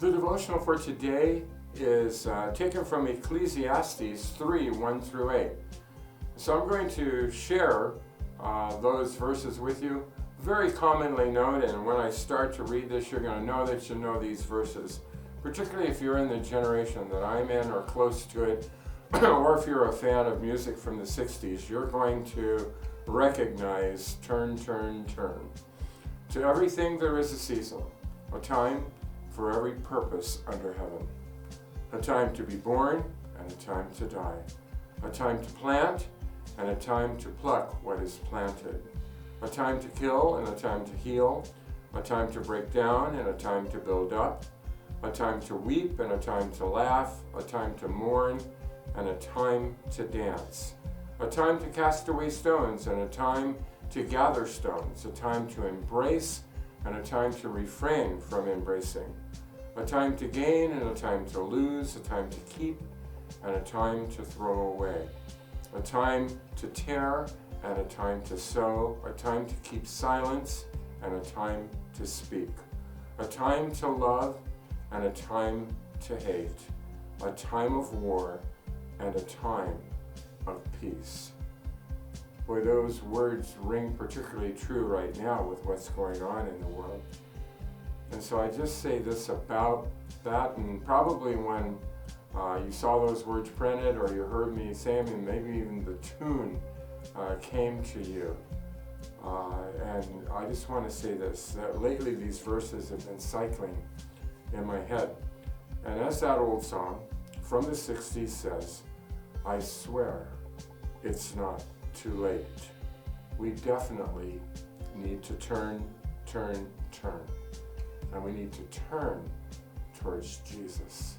The devotional for today is taken from Ecclesiastes 3, 1 through 8. So I'm going to share those verses with you. Very commonly known, and when I start to read this, you're going to know that you know these verses, particularly if you're in the generation that I'm in or close to it, or if you're a fan of music from the 60s, you're going to recognize turn, turn, turn. To everything there is a season, a time for every purpose under heaven. A time to be born and a time to die. A time to plant and a time to pluck what is planted. A time to kill and a time to heal. A time to break down and a time to build up. A time to weep and a time to laugh. A time to mourn and a time to dance. A time to cast away stones and a time to gather stones. A time to embrace and a time to refrain from embracing. A time to gain and a time to lose. A time to keep and a time to throw away. A time to tear and a time to sow. A time to keep silence and a time to speak. A time to love and a time to hate. A time of war and a time of peace. Boy, those words ring particularly true right now with what's going on in the world. And so I just say this about that, and probably when you saw those words printed or you heard me say them, and maybe even the tune came to you. And I just want to say this, that lately these verses have been cycling in my head. And as that old song from the 60s says, I swear it's not too late. We definitely need to turn. And we need to turn towards Jesus.